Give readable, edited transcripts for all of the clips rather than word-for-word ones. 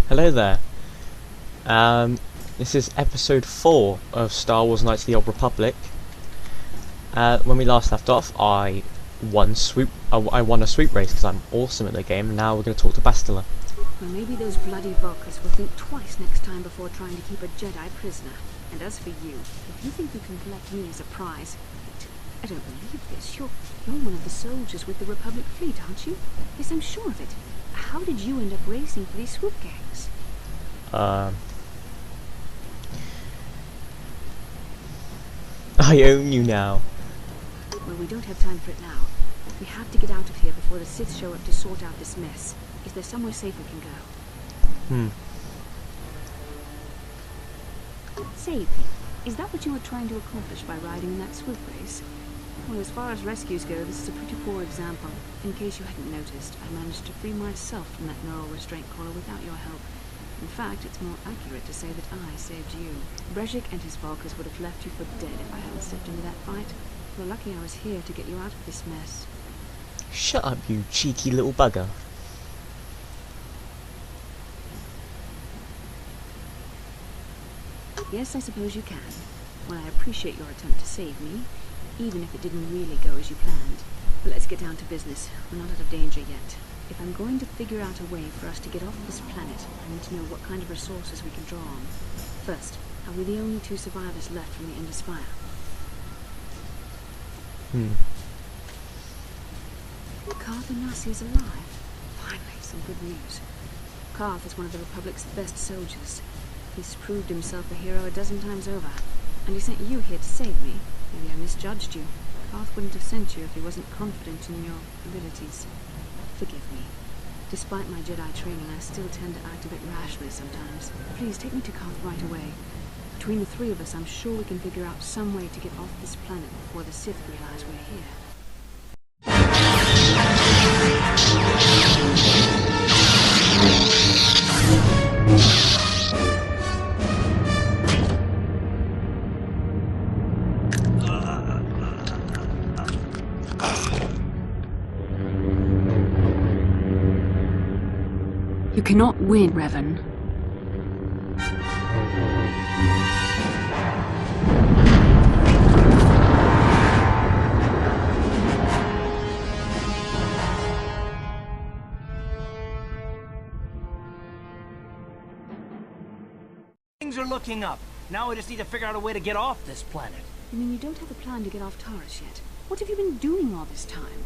Hello there. This is episode 4 of Star Wars Knights of the Old Republic. When we last left off, I won a swoop race because I'm awesome at the game. And now we're going to talk to Bastila. Well, maybe those bloody Vulkars will think twice next time before trying to keep a Jedi prisoner. And as for you, if you think you can collect me as a prize, I don't believe this. You're one of the soldiers with the Republic fleet, aren't you? Yes, I'm sure of it. How did you end up racing for these swoop gangs? I own you now. Well, we don't have time for it now. We have to get out of here before the Sith show up to sort out this mess. Is there somewhere safe we can go? Say, Pete, is that what you were trying to accomplish by riding in that swoop race? Well, as far as rescues go, this is a pretty poor example. In case you hadn't noticed, I managed to free myself from that neural restraint collar without your help. In fact, it's more accurate to say that I saved you. Brezhik and his Vulkars would have left you for dead if I hadn't stepped into that fight. We're lucky I was here to get you out of this mess. Shut up, you cheeky little bugger. Yes, I suppose you can. Well, I appreciate your attempt to save me, even if it didn't really go as you planned. But let's get down to business. We're not out of danger yet. If I'm going to figure out a way for us to get off this planet, I need to know what kind of resources we can draw on. First, are we the only two survivors left from the Endar Spire? Karth Onasi is alive. Finally, some good news. Karth is one of the Republic's best soldiers. He's proved himself a hero a dozen times over. And he sent you here to save me. Maybe I misjudged you. Karth wouldn't have sent you if he wasn't confident in your abilities. Forgive me. Despite my Jedi training, I still tend to act a bit rashly sometimes. Please take me to Karth right away. Between the three of us, I'm sure we can figure out some way to get off this planet before the Sith realize we're here. You cannot win, Revan. Things are looking up. Now we just need to figure out a way to get off this planet. You mean you don't have a plan to get off Taurus yet? What have you been doing all this time?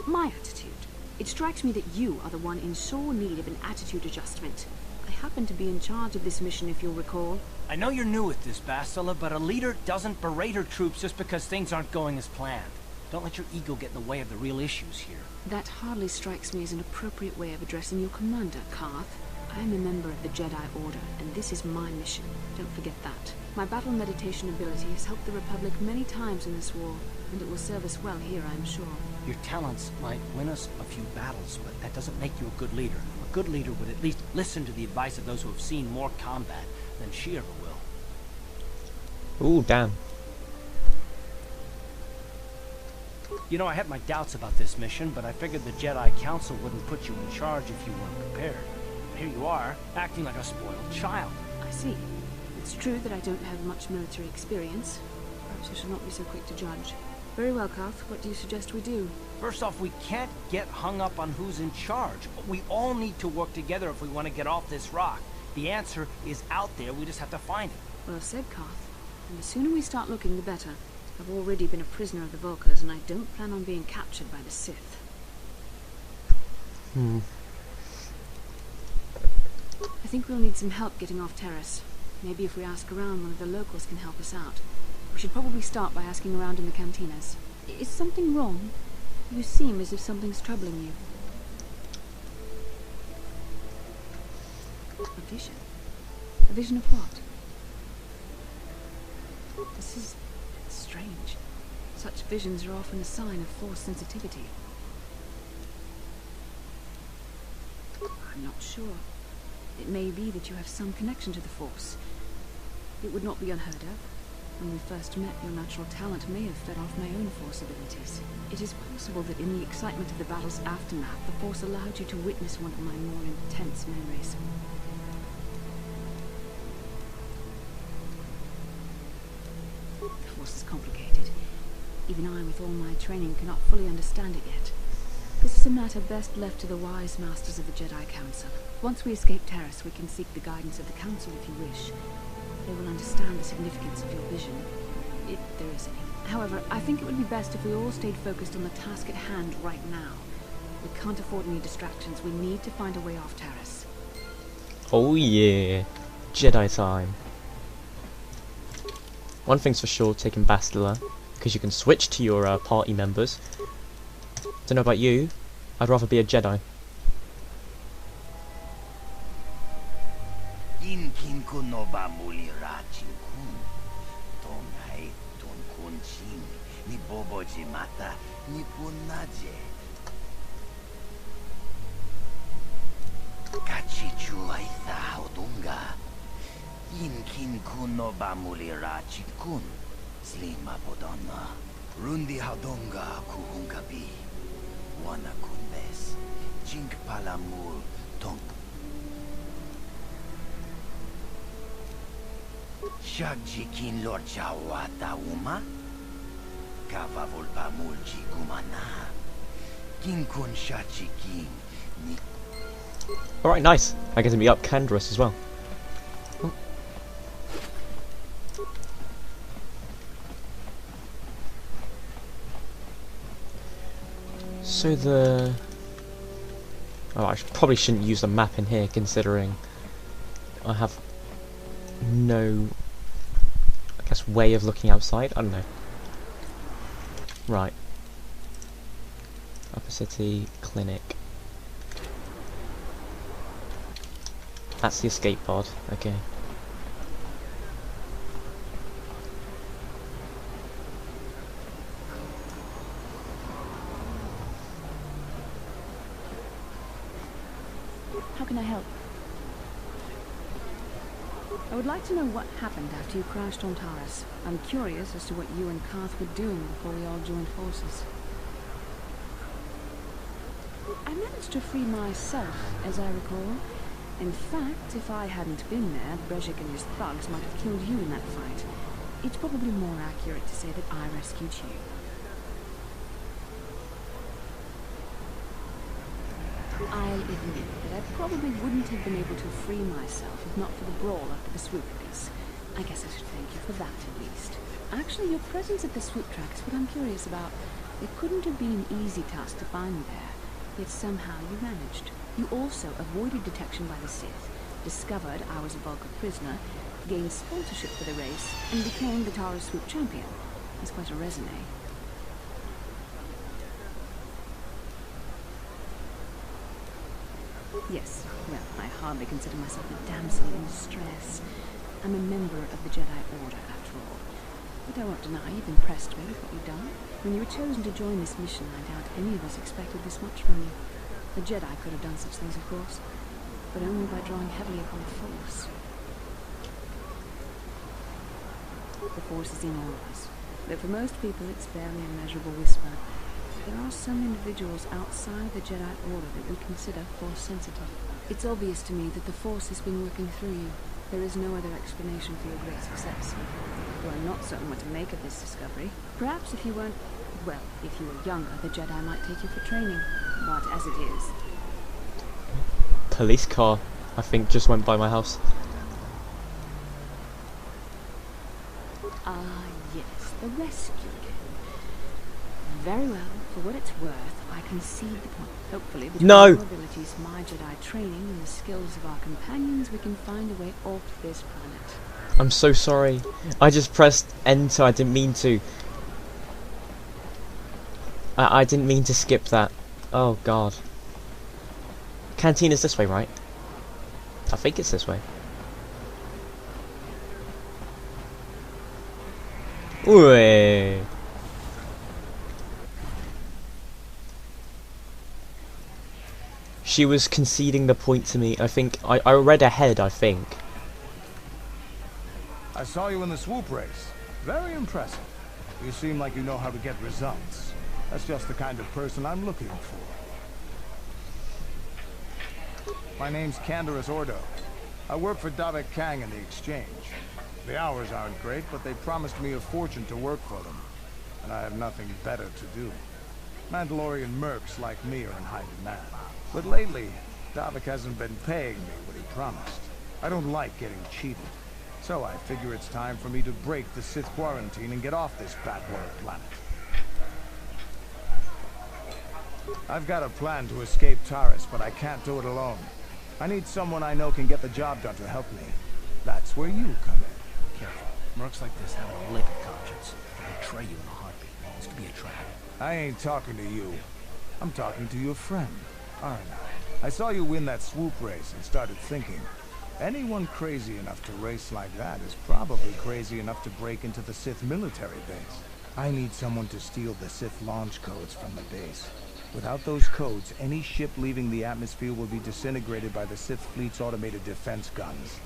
My attitude. It strikes me that you are the one in sore need of an attitude adjustment. I happen to be in charge of this mission, if you'll recall. I know you're new at this, Bastila, but a leader doesn't berate her troops just because things aren't going as planned. Don't let your ego get in the way of the real issues here. That hardly strikes me as an appropriate way of addressing your commander, Karth. I am a member of the Jedi Order, and this is my mission. Don't forget that. My battle meditation ability has helped the Republic many times in this war, and it will serve us well here, I'm sure. Your talents might win us a few battles, but that doesn't make you a good leader. A good leader would at least listen to the advice of those who have seen more combat than she ever will. Ooh, damn. You know, I had my doubts about this mission, but I figured the Jedi Council wouldn't put you in charge if you weren't prepared. Here you are, acting like a spoiled child. I see. It's true that I don't have much military experience. Perhaps I should not be so quick to judge. Very well, Karth. What do you suggest we do? First off, we can't get hung up on who's in charge. We all need to work together if we want to get off this rock. The answer is out there, we just have to find it. Well said, Karth. And the sooner we start looking, the better. I've already been a prisoner of the Vulkars, and I don't plan on being captured by the Sith. I think we'll need some help getting off Terrace. Maybe if we ask around, one of the locals can help us out. We should probably start by asking around in the cantinas. Is something wrong? You seem as if something's troubling you. A vision? A vision of what? This is strange. Such visions are often a sign of Force sensitivity. I'm not sure. It may be that you have some connection to the Force. It would not be unheard of. When we first met, your natural talent may have fed off my own Force abilities. It is possible that in the excitement of the battle's aftermath, the Force allowed you to witness one of my more intense memories. The Force is complicated. Even I, with all my training, cannot fully understand it yet. This is a matter best left to the wise masters of the Jedi Council. Once we escape Terrace, we can seek the guidance of the Council if you wish. They will understand the significance of your vision, if there is any. However, I think it would be best if we all stayed focused on the task at hand right now. We can't afford any distractions. We need to find a way off Terrace. Oh yeah, Jedi time. One thing's for sure, taking Bastila, because you can switch to your party members. Don't know about you, I'd rather be a Jedi. Rundi Hadonga Kuhungabi Wana Kunbes Jink Palamul Tonk Shagjikin Lord Chawata Uma Kava Volpamul Jigumana Kinkun Shachikin Ni. Alright, nice. I get to meet up Kandros as well. So oh, I probably shouldn't use the map in here, considering I have no, I guess, way of looking outside. I don't know. Right. Upper City Clinic. That's the escape pod. Okay. How can I help? I would like to know what happened after you crashed on Taurus. I'm curious as to what you and Karth were doing before we all joined forces. I managed to free myself, as I recall. In fact, if I hadn't been there, Brezhik and his thugs might have killed you in that fight. It's probably more accurate to say that I rescued you. I'll admit that I probably wouldn't have been able to free myself if not for the brawl after the swoop race. I guess I should thank you for that at least. Actually, your presence at the swoop track is what I'm curious about. It couldn't have been an easy task to find you there, yet somehow you managed. You also avoided detection by the Sith, discovered I was a Vulcan prisoner, gained sponsorship for the race, and became the Taurus swoop champion. That's quite a resume. Yes, well, I hardly consider myself a damsel in distress. I'm a member of the Jedi Order, after all. But I won't deny you've impressed me with what you've done. When you were chosen to join this mission, I doubt any of us expected this much from you. The Jedi could have done such things, of course, but only by drawing heavily upon the Force. The Force is in all of us, but for most people it's barely a measurable whisper. There are some individuals outside the Jedi Order that we consider Force-sensitive. It's obvious to me that the Force has been working through you. There is no other explanation for your great success. Well, I'm not certain what to make of this discovery. Perhaps if you weren't... well, if you were younger, the Jedi might take you for training. But as it is... Police car, I think, just went by my house. Ah, yes, the rescue. Very well. For what it's worth, I concede the point. Hopefully, between No! your abilities, my Jedi training, and the skills of our companions, we can find a way off this planet. I'm so sorry. I just pressed enter. I didn't mean to. I didn't mean to skip that. Oh god. Canteen is this way, right? I think it's this way. Ooh. She was conceding the point to me. I think I read ahead, I think. I saw you in the swoop race. Very impressive. You seem like you know how to get results. That's just the kind of person I'm looking for. My name's Canderous Ordo. I work for Davik Kang in the exchange. The hours aren't great, but they promised me a fortune to work for them. And I have nothing better to do. Mandalorian mercs like me are in high demand. But lately, Davik hasn't been paying me what he promised. I don't like getting cheated. So I figure it's time for me to break the Sith quarantine and get off this backwater planet. I've got a plan to escape Taris, but I can't do it alone. I need someone I know can get the job done to help me. That's where you come in. Careful. Mercs like this have a lick of conscience. They'll betray you in a heartbeat. This could be a trap. I ain't talking to you. I'm talking to your friend, Arna. I saw you win that swoop race and started thinking, anyone crazy enough to race like that is probably crazy enough to break into the Sith military base. I need someone to steal the Sith launch codes from the base. Without those codes, any ship leaving the atmosphere will be disintegrated by the Sith fleet's automated defense guns.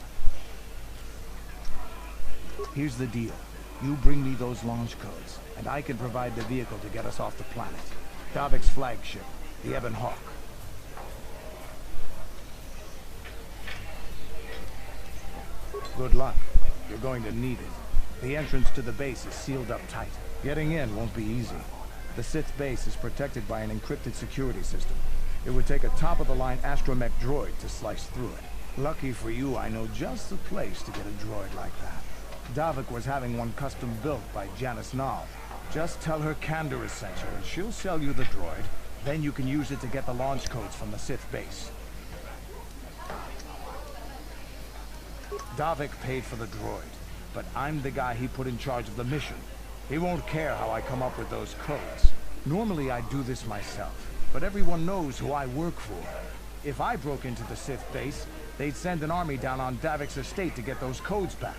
Here's the deal. You bring me those launch codes, and I can provide the vehicle to get us off the planet. Davik's flagship, the Ebon Hawk. Good luck. You're going to need it. The entrance to the base is sealed up tight. Getting in won't be easy. The Sith base is protected by an encrypted security system. It would take a top-of-the-line astromech droid to slice through it. Lucky for you, I know just the place to get a droid like that. Davik was having one custom built by Janice Nall. Just tell her Canderous sent you, and she'll sell you the droid. Then you can use it to get the launch codes from the Sith base. Davik paid for the droid, but I'm the guy he put in charge of the mission. He won't care how I come up with those codes. Normally I'd do this myself, but everyone knows who I work for. If I broke into the Sith base, they'd send an army down on Davik's estate to get those codes back.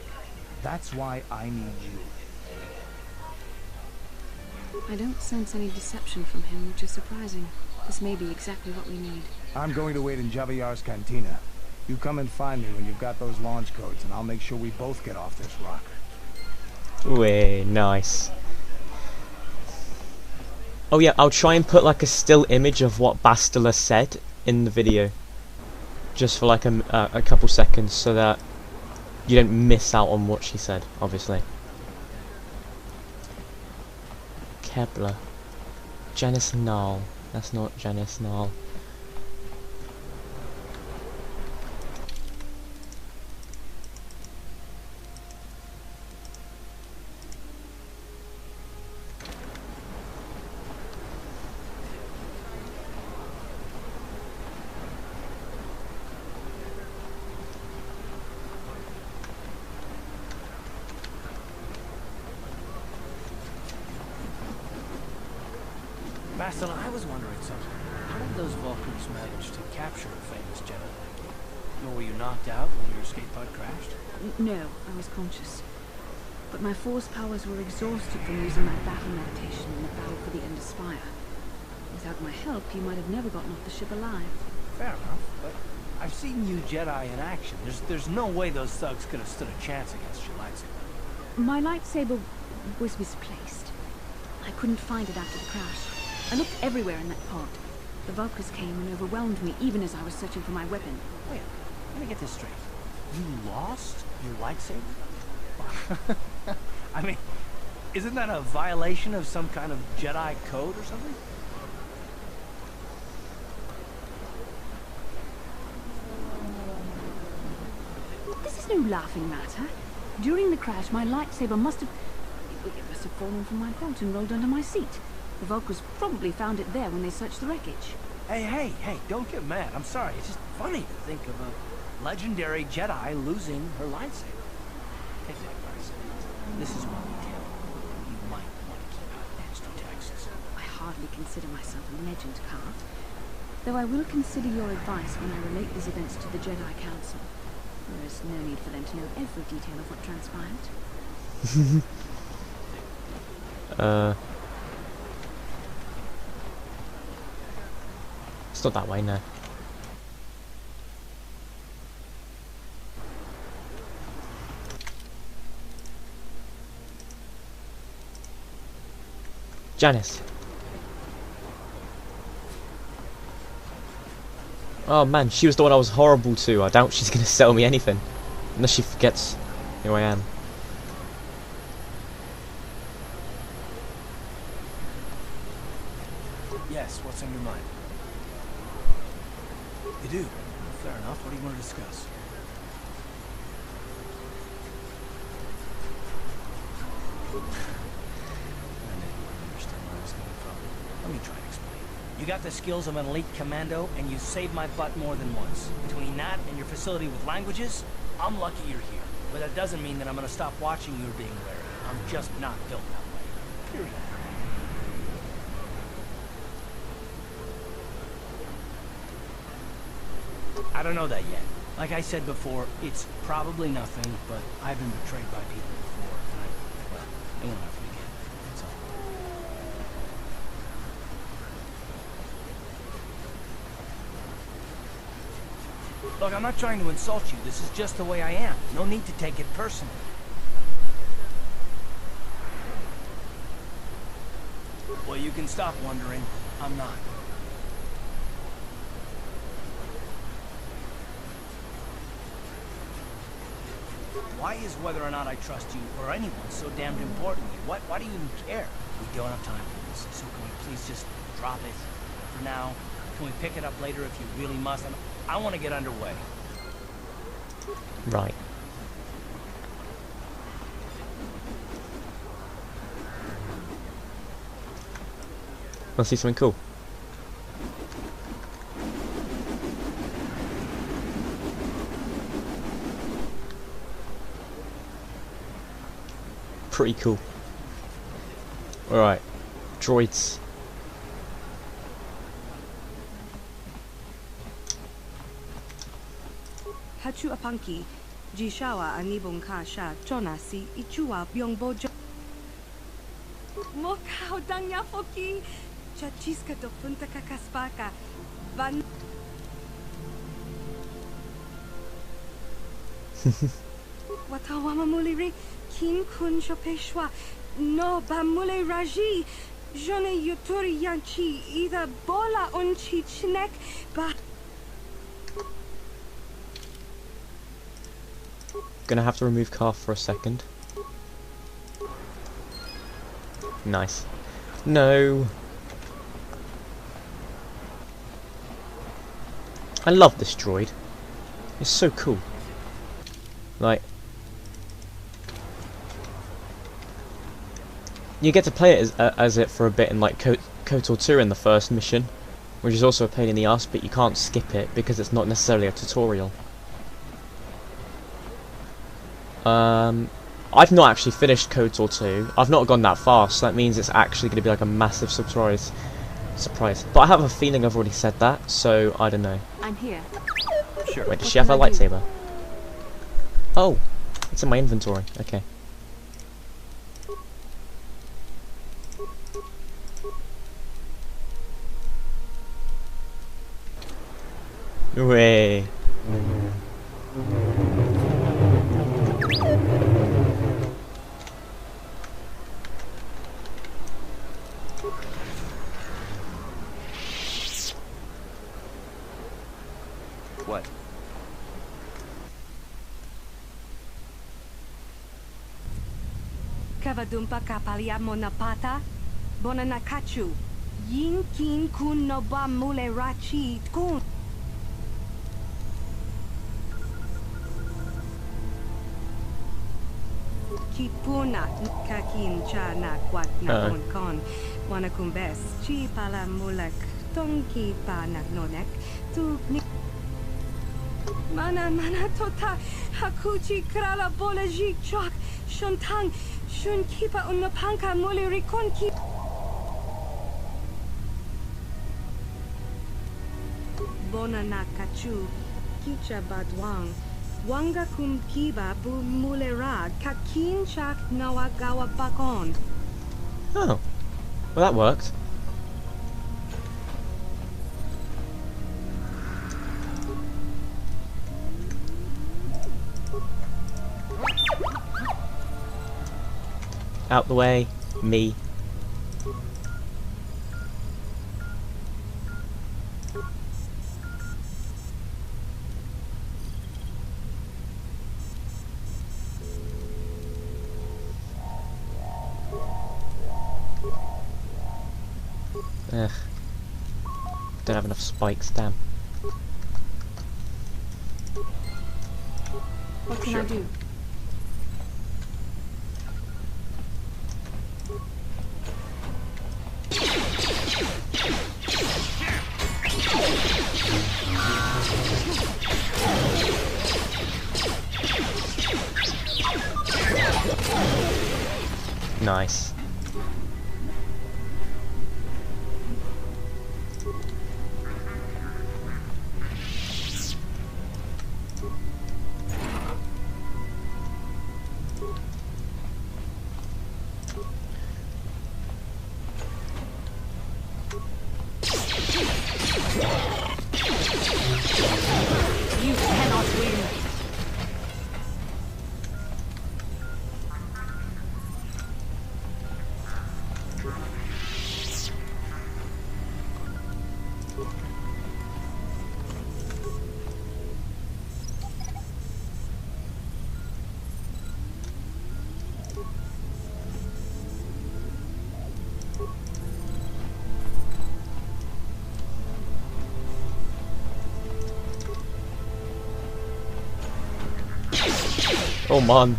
That's why I need you. I don't sense any deception from him, which is surprising. This may be exactly what we need. I'm going to wait in Javier's cantina. You come and find me when you've got those launch codes, and I'll make sure we both get off this rock. Way nice. Oh yeah, I'll try and put like a still image of what Bastila said in the video, just for like a couple seconds, so that you don't miss out on what she said. Obviously. Kepler. Janice Nall. That's not Janice Nall. Bastila, I was wondering something. How did those Vulcans manage to capture a famous Jedi? Or were you knocked out when your escape pod crashed? No, I was conscious. But my force powers were exhausted from using my battle meditation in the battle for the Ender Spire. Without my help, you might have never gotten off the ship alive. Fair enough, but I've seen you Jedi in action. There's no way those thugs could have stood a chance against your lightsaber. My lightsaber was misplaced. I couldn't find it after the crash. I looked everywhere in that pod. The Vulcans came and overwhelmed me even as I was searching for my weapon. Wait, let me get this straight. You lost your lightsaber? I mean, isn't that a violation of some kind of Jedi code or something? This is no laughing matter. During the crash, my lightsaber must have fallen from my belt and rolled under my seat. The Vulcans probably found it there when they searched the wreckage. Hey, don't get mad. I'm sorry. It's just funny to think of a legendary Jedi losing her lightsaber. Take that advice. This is one detail you might want to keep out of extra texts. I hardly consider myself a legend, Carl. Though I will consider your advice when I relate these events to the Jedi Council. There is no need for them to know every detail of what transpired. It's not that way, no. Janice. Oh man, she was the one I was horrible to. I doubt she's gonna sell me anything. Unless she forgets who I am. Yes, what's on your mind? You do? Fair enough. What do you want to discuss? I knew you wouldn't understand where I was coming from. Let me try to explain. You got the skills of an elite commando, and you saved my butt more than once. Between that and your facility with languages, I'm lucky you're here. But that doesn't mean that I'm gonna stop watching you being wary. I'm just not built that way. Period. I don't know that yet. Like I said before, it's probably nothing, but I've been betrayed by people before, and it won't happen again. That's all. Look, I'm not trying to insult you. This is just the way I am. No need to take it personally. Well, you can stop wondering. I'm not. Why is whether or not I trust you or anyone so damned important to you? Why do you even care? We don't have time for this, so can we please just drop it for now? Can we pick it up later if you really must? I want to get underway. Right. Wanna see something cool? Pretty cool. Alright. Droids. Hachu apanki, Jishawa anibong kasha, Jonasi, Ichua, Byongbo, Mokao danya foki, Chachiska do punta kakaspaka, Van. Watawama muliri, Kin kun shopeshwa, no bamule raji, Jone yuturi yanchi, either bola unchi chinek, ba. Gonna have to remove Carth for a second. Nice. No. I love this droid. It's so cool. Like, you get to play it as it for a bit in like KOTOR 2 in the first mission, which is also a pain in the ass, but you can't skip it because it's not necessarily a tutorial. I've not actually finished KOTOR 2. I've not gone that far, so that means it's actually going to be like a massive surprise. But I have a feeling I've already said that, so I don't know. I'm here. Sure. Wait, does she have a lightsaber? Oh, it's in my inventory. Okay. Way. What? Kavadumpa kapalia monapata, bonanakachu, yin kin kun no ba mule rachi kun. Kipuna kakin cha na kwat na kon wanakumbes chi pala mulak tongki pa na nonek tu ni mana tota hakuchi krala boleji chok shuntang shun kipa unapanka muli rikon ki bona na kachu kicha badwang Wanga kum kiba bu mulera kakin chak nawagawa bakon. Oh, well that worked. Out the way, me. Ugh. Don't have enough spikes, damn. What can I do? Nice. You cannot win. Oh man.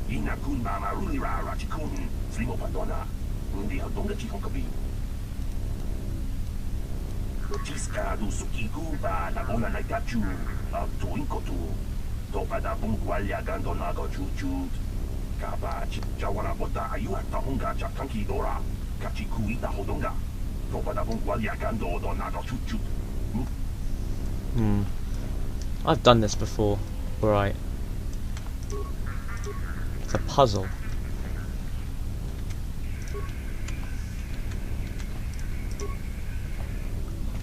Ina kun mama rulira rachikun, slimo padona, undi hadonga chikonkabi. Chiska du sukiku ba na bona na gachu, to inkotu, to pada bungwalia gandonago chuchut. Kaba jawana bota ayu hata honga chakanki dora, kachiku ita hodonga, to pada bungwalia gando donago chuchut. I've done this before. Right. It's a puzzle.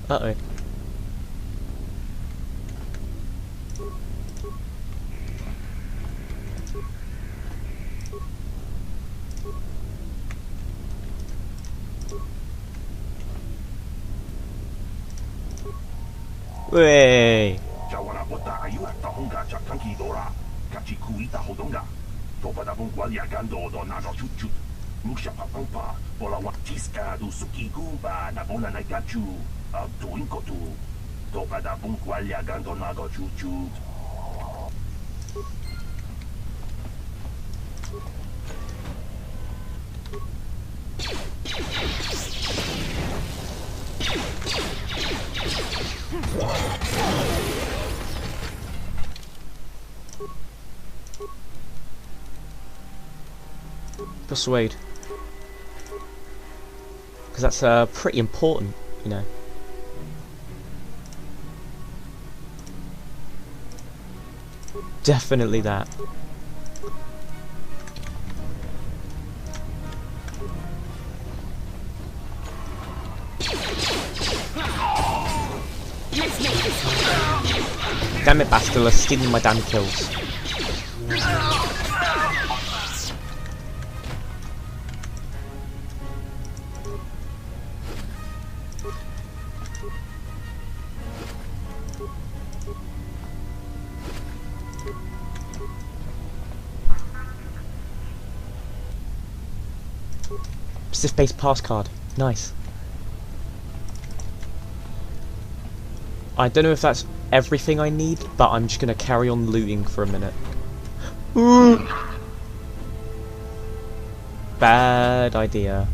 Uh-oh. Way. Jawana bota ayu hata honga chakanki dora, kachiku ita hodonga. Topada bungwalia gando donago chuchut. Musha papampa, bola watiska du sukikumba na bona na gachu, to inkotu. Topada bungwalia gando nago chuchut. Persuade. Because that's pretty important, you know. Definitely that. Damn it, Bastila, stealing my damn kills. Sith-based pass card. Nice. I don't know if that's everything I need, but I'm just gonna carry on looting for a minute. Bad idea.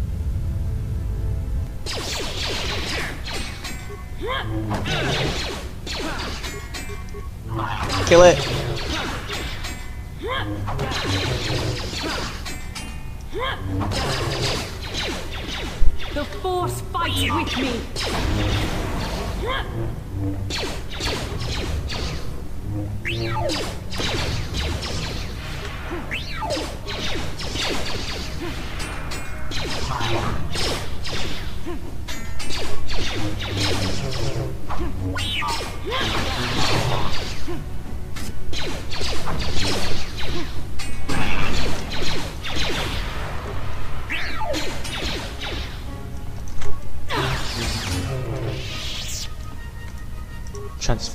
Kill it. The Force fights with me.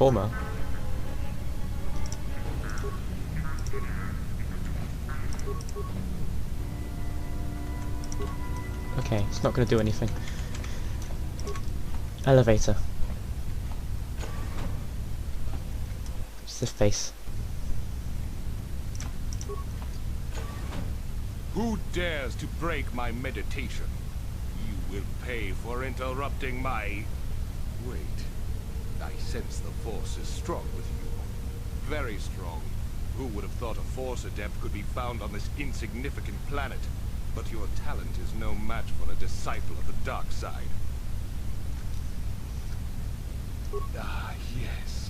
platformer. Okay, it's not going to do anything. Elevator. What's this face? Who dares to break my meditation? You will pay for interrupting my... Wait. I sense the Force is strong with you. Very strong. Who would have thought a Force adept could be found on this insignificant planet? But your talent is no match for a disciple of the dark side. Ah, yes.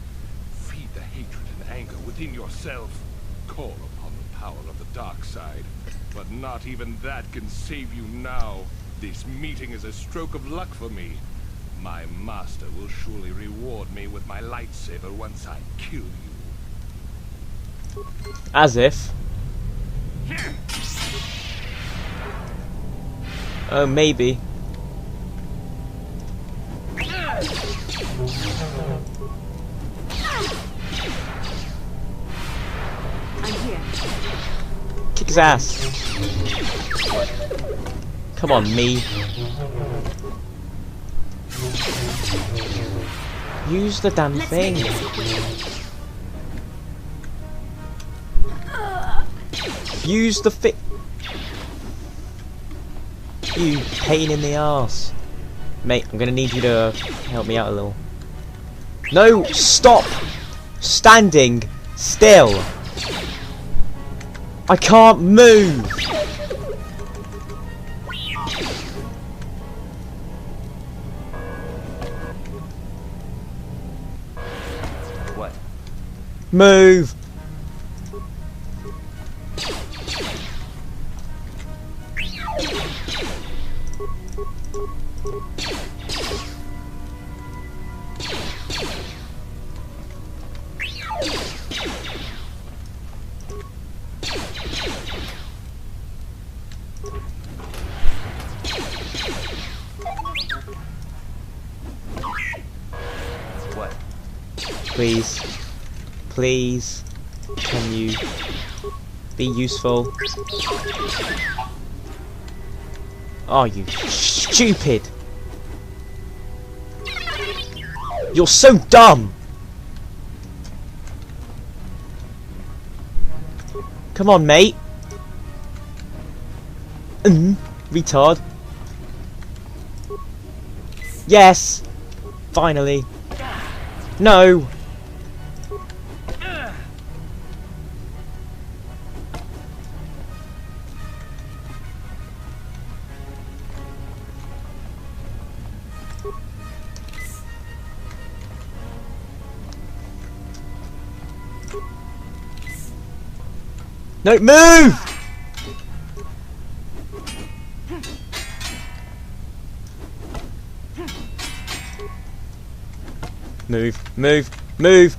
Feed the hatred and anger within yourself. Call upon the power of the dark side. But not even that can save you now. This meeting is a stroke of luck for me. My master will surely reward me with my lightsaber once I kill you. As if. Oh, maybe. I'm here. Kick his ass. Come on, me. Use the damn thing. Use the fi- You pain in the arse. Mate, I'm gonna need you to help me out a little. No! Stop! Standing still! I can't move! What? Move! What? Please. Please. Can you be useful? Oh, you stupid! You're so dumb! Come on, mate. Retard. Yes! Finally. No! No, move! Move, move, move,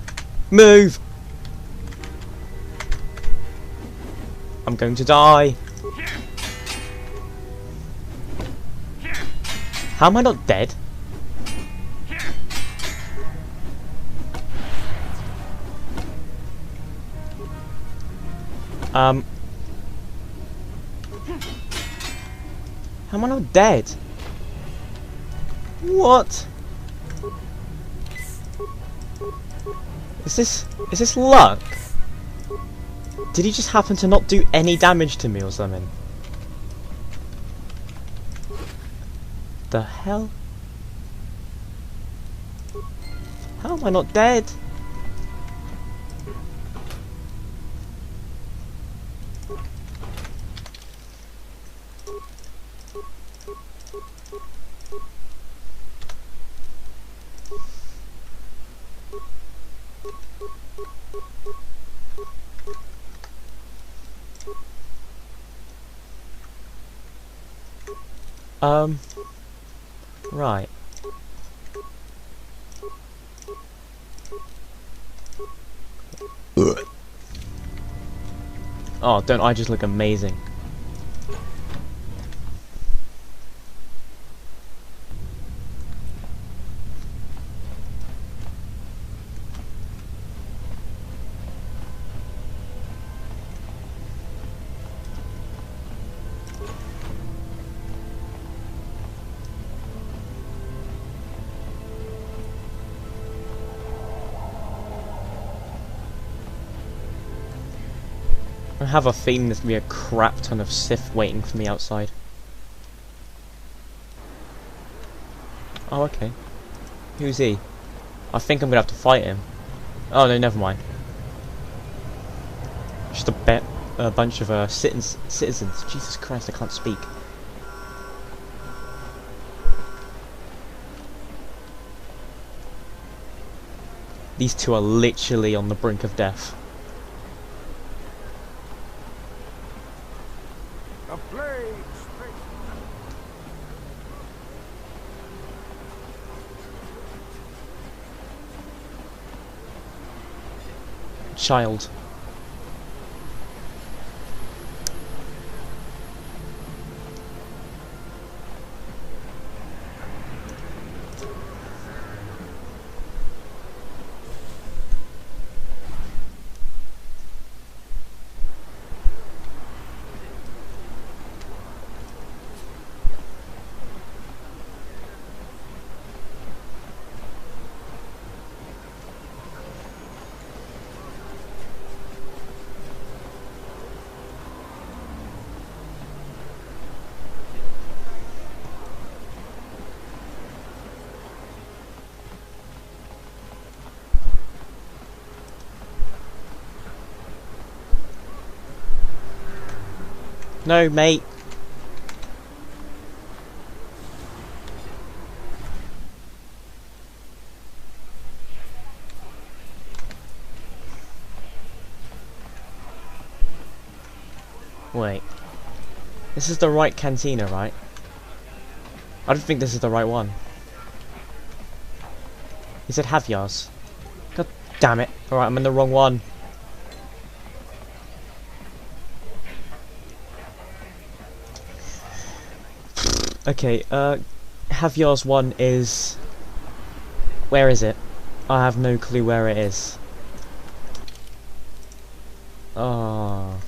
move! I'm going to die. How am I not dead? How am I not dead? What? Is this luck? Did he just happen to not do any damage to me or something? The hell? How am I not dead? Right. Oh, don't I just look amazing? I have a feeling there's gonna be a crap ton of Sith waiting for me outside. Oh, okay. Who's he? I think I'm gonna have to fight him. Oh no, never mind. Just a bunch of citizens. Jesus Christ, I can't speak. These two are literally on the brink of death. A plague! Child. No, mate. Wait. This is the right cantina, right? I don't think this is the right one. He said Havyar's. God damn it. Alright, I'm in the wrong one. Okay, Havyar's one is... Where is it? I have no clue where it is. Oh.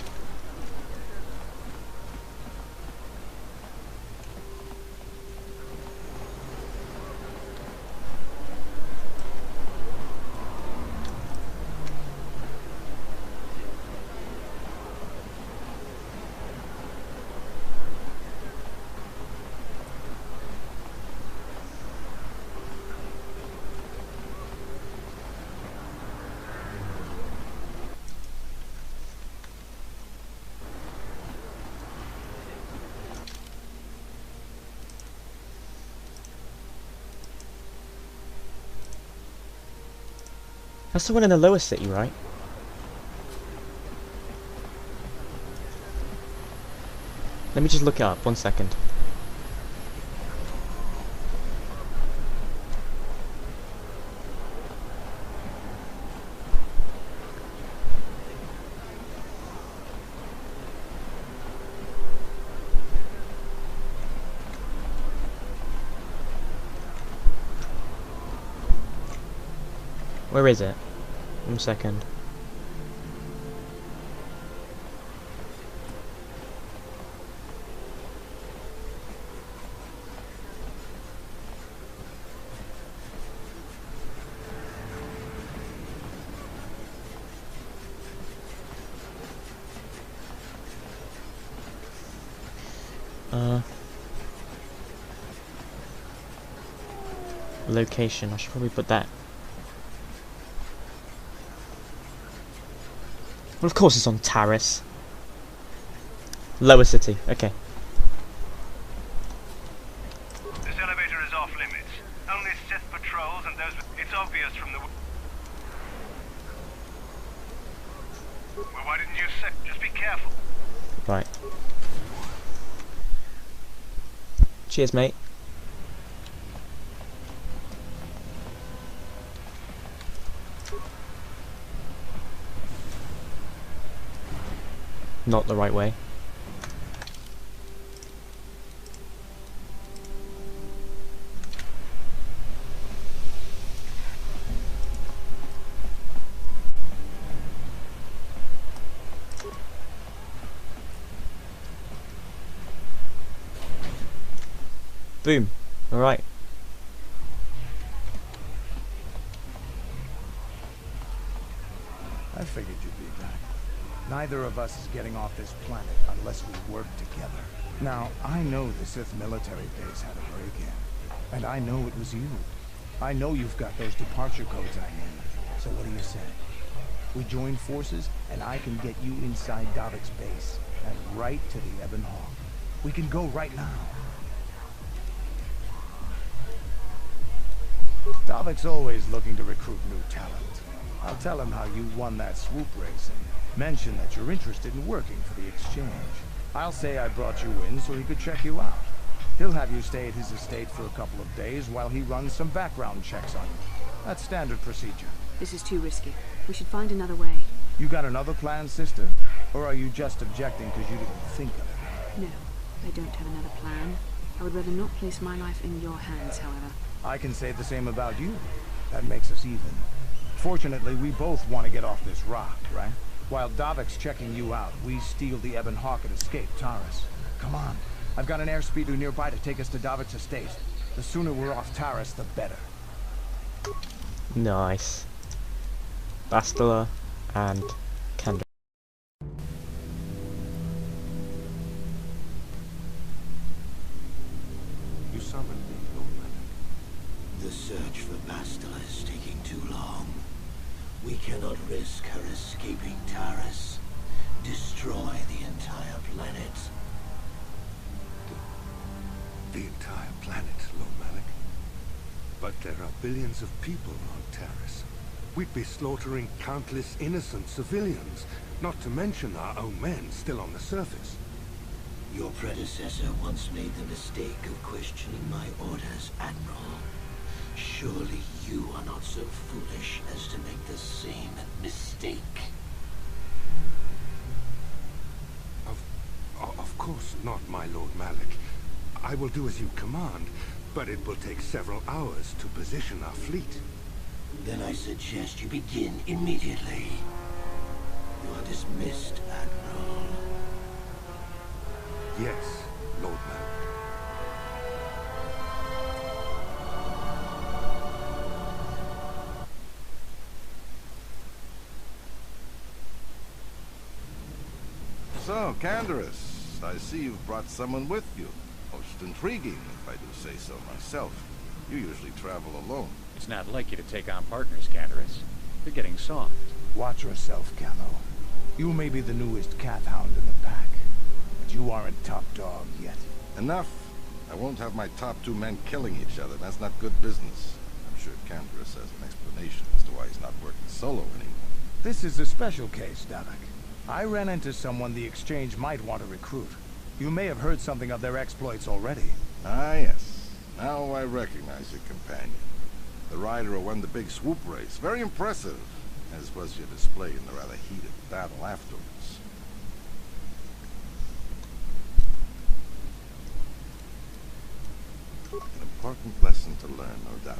That's the one in the lower city, right? Let me just look it up, 1 second. Where is it? 1 second. Location. I should probably put that. Well, of course it's on Terrace. Lower city. Okay. This elevator is off limits. Only Sith patrols and those... It's obvious from the... Well, why didn't you say... Just be careful. Right. Cheers, mate. Not the right way. Boom. Alright. I figured you'd be back. Neither of us is getting off this planet unless we work together. Now, I know the Sith military base had a break-in, and I know it was you. I know you've got those departure codes I need. So what do you say? We join forces, and I can get you inside Davik's base, and right to the Ebon Hawk. We can go right now. Davik's always looking to recruit new talent. I'll tell him how you won that swoop race, and mention that you're interested in working for the exchange. I'll say I brought you in so he could check you out. He'll have you stay at his estate for a couple of days while he runs some background checks on you. That's standard procedure. This is too risky. We should find another way. You got another plan, sister? Or are you just objecting because you didn't think of it? No, I don't have another plan. I would rather not place my life in your hands, however. I can say the same about you. That makes us even. Fortunately, we both want to get off this rock, right? While Davik's checking you out, we steal the Ebon Hawk and escape Taris. Come on. I've got an airspeeder nearby to take us to Davik's estate. The sooner we're off Taris, the better. Nice. Bastila and Kendra. You summoned me, Lord Leonard. The search for Bastila is taking too long. We cannot risk her escaping Taris. Destroy the entire planet. The entire planet, Lord Malik. But there are billions of people on Taris. We'd be slaughtering countless innocent civilians, not to mention our own men still on the surface. Your predecessor once made the mistake of questioning my orders, Admiral. Surely you are not so foolish as to make the same mistake. Of course not, my Lord Malik. I will do as you command, but it will take several hours to position our fleet. Then I suggest you begin immediately. You are dismissed, Admiral. Yes, Lord Malik. So, Canderous, I see you've brought someone with you. Most intriguing, if I do say so myself. You usually travel alone. It's not like you to take on partners, Canderous. You're getting soft. Watch yourself, Camo. You may be the newest cat hound in the pack, but you aren't top dog yet. Enough. I won't have my top two men killing each other. That's not good business. I'm sure Canderous has an explanation as to why he's not working solo anymore. This is a special case, Davik. I ran into someone the Exchange might want to recruit. You may have heard something of their exploits already. Ah, yes. Now I recognize your companion. The rider who won the big swoop race. Very impressive, as was your display in the rather heated battle afterwards. An important lesson to learn, no doubt.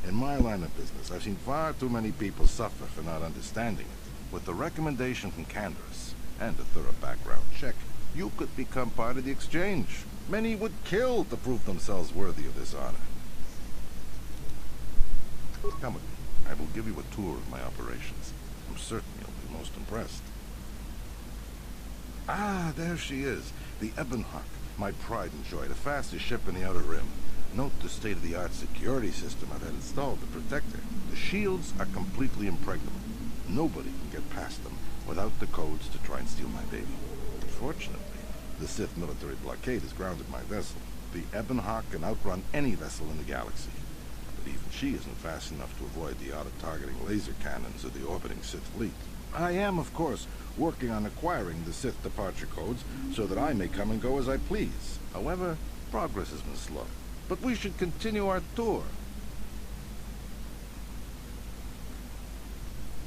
In my line of business, I've seen far too many people suffer for not understanding it. With the recommendation from Canderous and a thorough background check, you could become part of the Exchange. Many would kill to prove themselves worthy of this honor. Come with me. I will give you a tour of my operations. I'm certain you'll be most impressed. Ah, there she is. The Ebon Hawk, my pride and joy, the fastest ship in the Outer Rim. Note the state-of-the-art security system I've had installed to protect her. The shields are completely impregnable. Nobody can get past them without the codes to try and steal my baby. Fortunately, the Sith military blockade has grounded my vessel. The Ebon Hawk can outrun any vessel in the galaxy. But even she isn't fast enough to avoid the auto-targeting laser cannons of the orbiting Sith fleet. I am, of course, working on acquiring the Sith departure codes so that I may come and go as I please. However, progress has been slow. But we should continue our tour.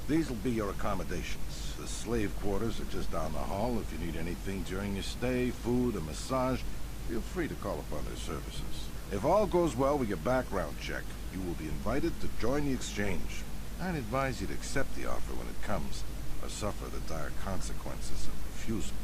These will be your accommodations. The slave quarters are just down the hall. If you need anything during your stay, food, a massage, feel free to call upon their services. If all goes well with your background check, you will be invited to join the Exchange. I'd advise you to accept the offer when it comes, or suffer the dire consequences of refusal.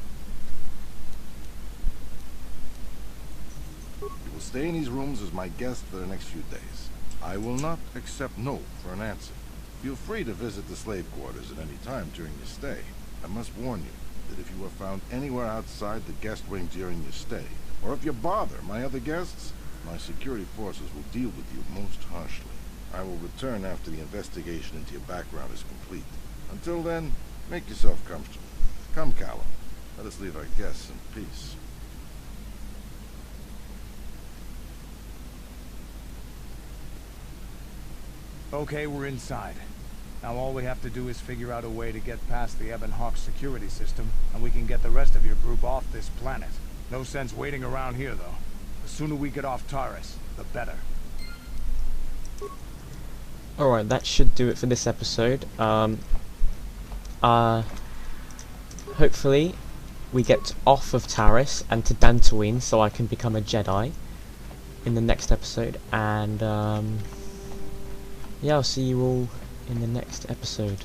You will stay in these rooms as my guest for the next few days. I will not accept no for an answer. Feel free to visit the slave quarters at any time during your stay. I must warn you that if you are found anywhere outside the guest wing during your stay, or if you bother my other guests, my security forces will deal with you most harshly. I will return after the investigation into your background is complete. Until then, make yourself comfortable. Come, Callum. Let us leave our guests in peace. Okay, we're inside. Now all we have to do is figure out a way to get past the Ebon Hawk security system, and we can get the rest of your group off this planet. No sense waiting around here, though. The sooner we get off Taurus, the better. Alright, that should do it for this episode. Hopefully we get off of Taurus and to Dantooine so I can become a Jedi in the next episode, and yeah, I'll see you all in the next episode.